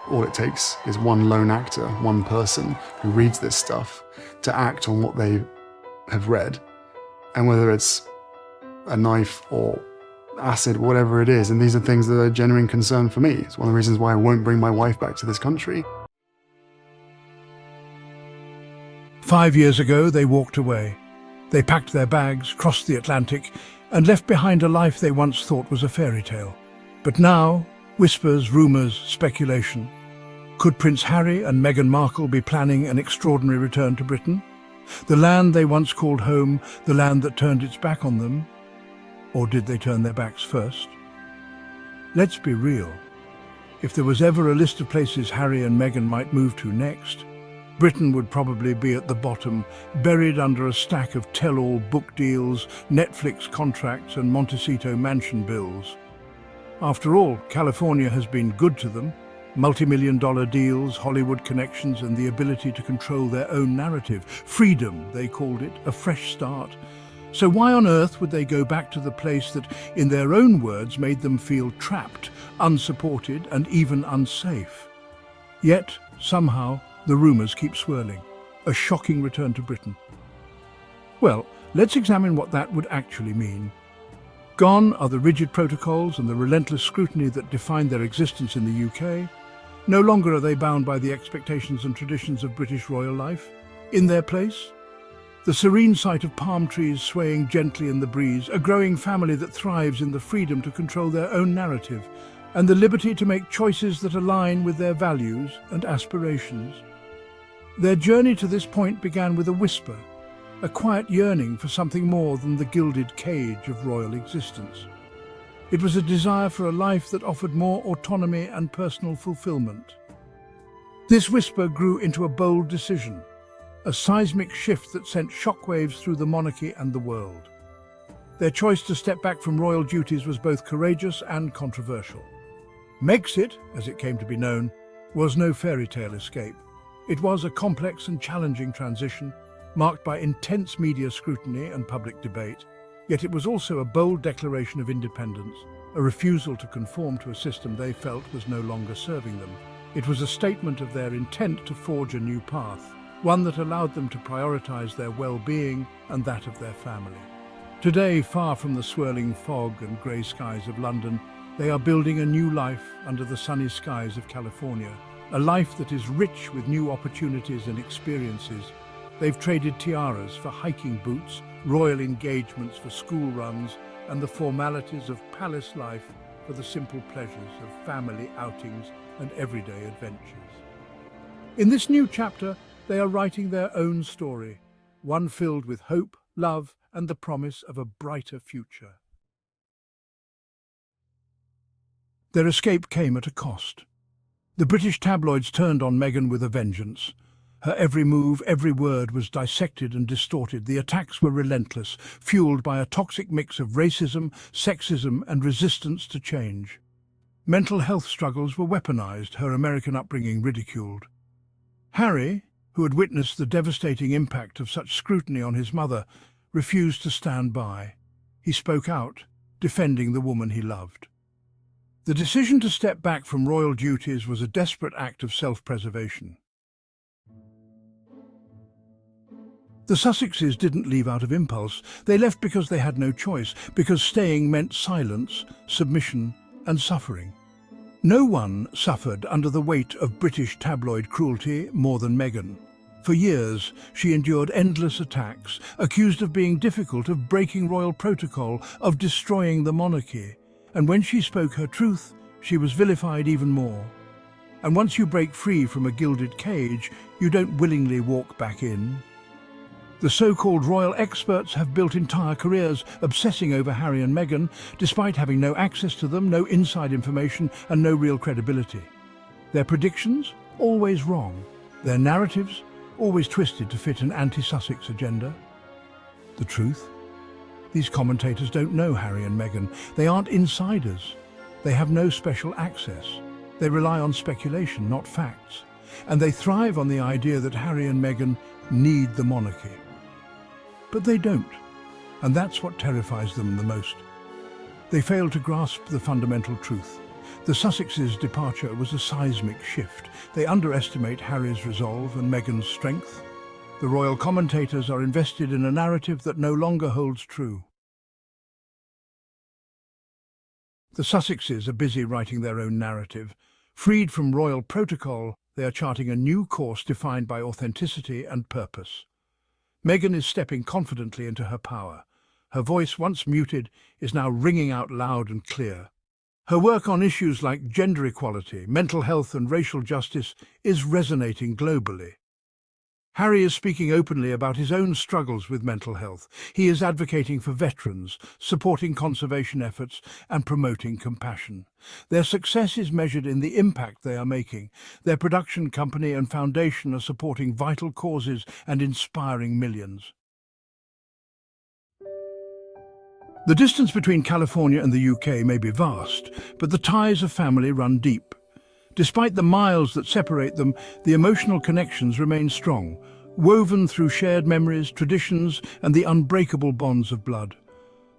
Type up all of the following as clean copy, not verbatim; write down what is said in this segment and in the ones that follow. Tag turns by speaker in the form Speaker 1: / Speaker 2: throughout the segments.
Speaker 1: All it takes is one lone actor, one person who reads this stuff to act on what they have read. And whether it's a knife or acid, whatever it is, and these are things that are a genuine concern for me. It's one of the reasons why I won't bring my wife back to this country.
Speaker 2: 5 years ago, they walked away. They packed their bags, crossed the Atlantic, and left behind a life they once thought was a fairy tale. But now, whispers, rumours, speculation. Could Prince Harry and Meghan Markle be planning an extraordinary return to Britain? The land they once called home, the land that turned its back on them? Or did they turn their backs first? Let's be real. If there was ever a list of places Harry and Meghan might move to next, Britain would probably be at the bottom, buried under a stack of tell-all book deals, Netflix contracts and Montecito mansion bills. After all, California has been good to them. Multimillion-dollar deals, Hollywood connections and the ability to control their own narrative. Freedom, they called it, a fresh start. So why on earth would they go back to the place that, in their own words, made them feel trapped, unsupported and even unsafe? Yet, somehow, the rumours keep swirling. A shocking return to Britain. Well, let's examine what that would actually mean. Gone are the rigid protocols and the relentless scrutiny that defined their existence in the UK. No longer are they bound by the expectations and traditions of British royal life. In their place, the serene sight of palm trees swaying gently in the breeze, a growing family that thrives in the freedom to control their own narrative, and the liberty to make choices that align with their values and aspirations. Their journey to this point began with a whisper, a quiet yearning for something more than the gilded cage of royal existence. It was a desire for a life that offered more autonomy and personal fulfillment. This whisper grew into a bold decision, a seismic shift that sent shockwaves through the monarchy and the world. Their choice to step back from royal duties was both courageous and controversial. Megxit, as it came to be known, was no fairy tale escape. It was a complex and challenging transition, marked by intense media scrutiny and public debate, yet it was also a bold declaration of independence, a refusal to conform to a system they felt was no longer serving them. It was a statement of their intent to forge a new path, one that allowed them to prioritize their well-being and that of their family. Today, far from the swirling fog and grey skies of London, they are building a new life under the sunny skies of California, a life that is rich with new opportunities and experiences. They've traded tiaras for hiking boots, royal engagements for school runs, and the formalities of palace life for the simple pleasures of family outings and everyday adventures. In this new chapter, they are writing their own story, one filled with hope, love, and the promise of a brighter future. Their escape came at a cost. The British tabloids turned on Meghan with a vengeance. Her every move, every word was dissected and distorted. The attacks were relentless, fueled by a toxic mix of racism, sexism, and resistance to change. Mental health struggles were weaponized, her American upbringing ridiculed. Harry, who had witnessed the devastating impact of such scrutiny on his mother, refused to stand by. He spoke out, defending the woman he loved. The decision to step back from royal duties was a desperate act of self-preservation. The Sussexes didn't leave out of impulse. They left because they had no choice, because staying meant silence, submission, and suffering. No one suffered under the weight of British tabloid cruelty more than Meghan. For years, she endured endless attacks, accused of being difficult, of breaking royal protocol, of destroying the monarchy. And when she spoke her truth, she was vilified even more. And once you break free from a gilded cage, you don't willingly walk back in. The so-called royal experts have built entire careers obsessing over Harry and Meghan, despite having no access to them, no inside information, and no real credibility. Their predictions? Always wrong. Their narratives? Always twisted to fit an anti-Sussex agenda. The truth? These commentators don't know Harry and Meghan. They aren't insiders. They have no special access. They rely on speculation, not facts. And they thrive on the idea that Harry and Meghan need the monarchy. But they don't, and that's what terrifies them the most. They fail to grasp the fundamental truth. The Sussexes' departure was a seismic shift. They underestimate Harry's resolve and Meghan's strength. The royal commentators are invested in a narrative that no longer holds true. The Sussexes are busy writing their own narrative. Freed from royal protocol, they are charting a new course defined by authenticity and purpose. Meghan is stepping confidently into her power. Her voice, once muted, is now ringing out loud and clear. Her work on issues like gender equality, mental health and racial justice is resonating globally. Harry is speaking openly about his own struggles with mental health. He is advocating for veterans, supporting conservation efforts and promoting compassion. Their success is measured in the impact they are making. Their production company and foundation are supporting vital causes and inspiring millions. The distance between California and the UK may be vast, but the ties of family run deep. Despite the miles that separate them, the emotional connections remain strong, woven through shared memories, traditions, and the unbreakable bonds of blood.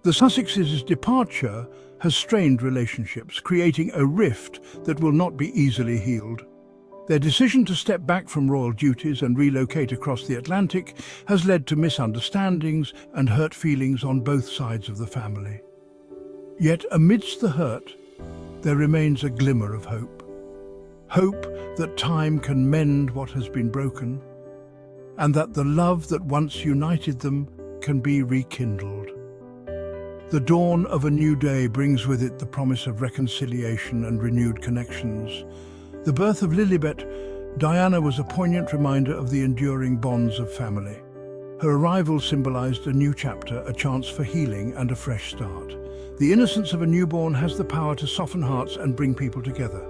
Speaker 2: The Sussexes' departure has strained relationships, creating a rift that will not be easily healed. Their decision to step back from royal duties and relocate across the Atlantic has led to misunderstandings and hurt feelings on both sides of the family. Yet amidst the hurt, there remains a glimmer of hope. Hope that time can mend what has been broken, and that the love that once united them can be rekindled. The dawn of a new day brings with it the promise of reconciliation and renewed connections. The birth of Lilibet, Diana was a poignant reminder of the enduring bonds of family. Her arrival symbolized a new chapter, a chance for healing and a fresh start. The innocence of a newborn has the power to soften hearts and bring people together.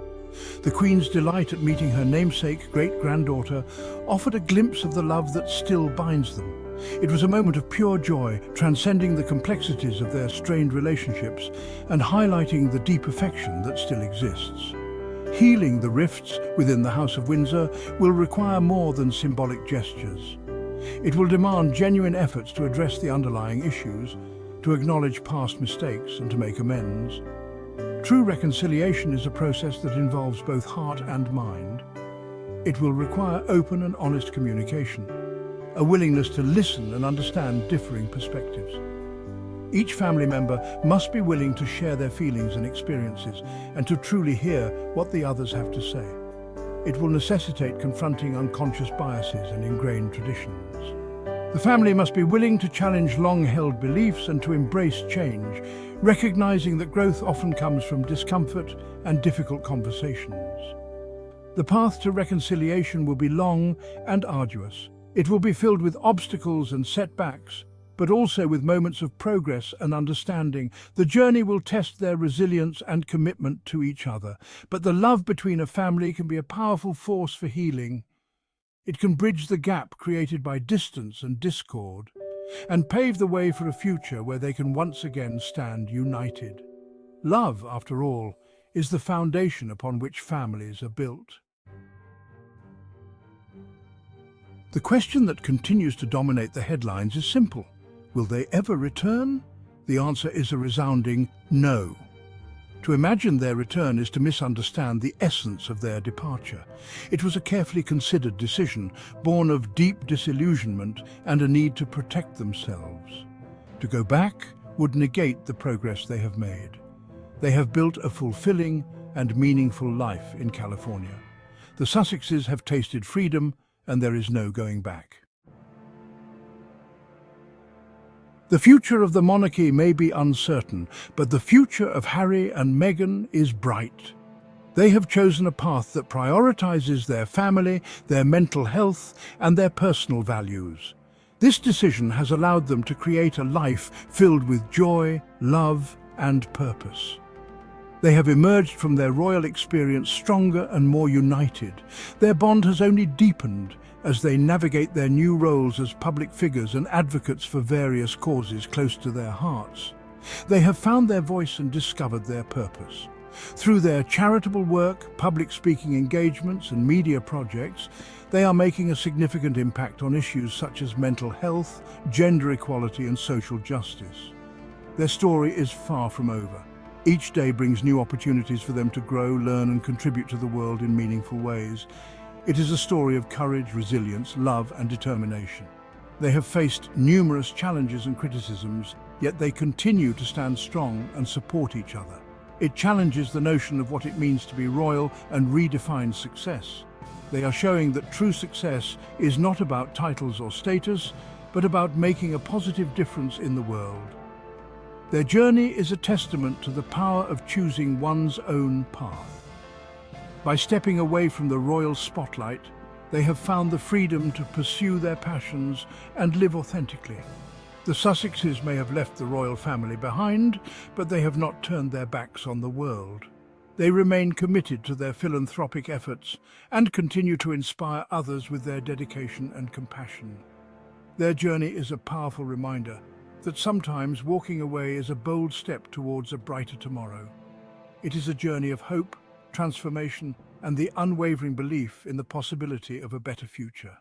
Speaker 2: The Queen's delight at meeting her namesake great-granddaughter offered a glimpse of the love that still binds them. It was a moment of pure joy, transcending the complexities of their strained relationships and highlighting the deep affection that still exists. Healing the rifts within the House of Windsor will require more than symbolic gestures. It will demand genuine efforts to address the underlying issues, to acknowledge past mistakes and to make amends. True reconciliation is a process that involves both heart and mind. It will require open and honest communication, a willingness to listen and understand differing perspectives. Each family member must be willing to share their feelings and experiences and to truly hear what the others have to say. It will necessitate confronting unconscious biases and ingrained traditions. The family must be willing to challenge long-held beliefs and to embrace change, recognizing that growth often comes from discomfort and difficult conversations. The path to reconciliation will be long and arduous. It will be filled with obstacles and setbacks, but also with moments of progress and understanding. The journey will test their resilience and commitment to each other, but the love between a family can be a powerful force for healing. It can bridge the gap created by distance and discord, and pave the way for a future where they can once again stand united. Love, after all, is the foundation upon which families are built. The question that continues to dominate the headlines is simple. Will they ever return? The answer is a resounding no. To imagine their return is to misunderstand the essence of their departure. It was a carefully considered decision, born of deep disillusionment and a need to protect themselves. To go back would negate the progress they have made. They have built a fulfilling and meaningful life in California. The Sussexes have tasted freedom, and there is no going back. The future of the monarchy may be uncertain, but the future of Harry and Meghan is bright. They have chosen a path that prioritizes their family, their mental health, and their personal values. This decision has allowed them to create a life filled with joy, love, and purpose. They have emerged from their royal experience stronger and more united. Their bond has only deepened as they navigate their new roles as public figures and advocates for various causes close to their hearts. They have found their voice and discovered their purpose. Through their charitable work, public speaking engagements, and media projects, they are making a significant impact on issues such as mental health, gender equality, and social justice. Their story is far from over. Each day brings new opportunities for them to grow, learn, and contribute to the world in meaningful ways. It is a story of courage, resilience, love, and determination. They have faced numerous challenges and criticisms, yet they continue to stand strong and support each other. It challenges the notion of what it means to be royal and redefines success. They are showing that true success is not about titles or status, but about making a positive difference in the world. Their journey is a testament to the power of choosing one's own path. By stepping away from the royal spotlight, they have found the freedom to pursue their passions and live authentically. The Sussexes may have left the royal family behind, but they have not turned their backs on the world. They remain committed to their philanthropic efforts and continue to inspire others with their dedication and compassion. Their journey is a powerful reminder that sometimes walking away is a bold step towards a brighter tomorrow. It is a journey of hope, transformation, and the unwavering belief in the possibility of a better future.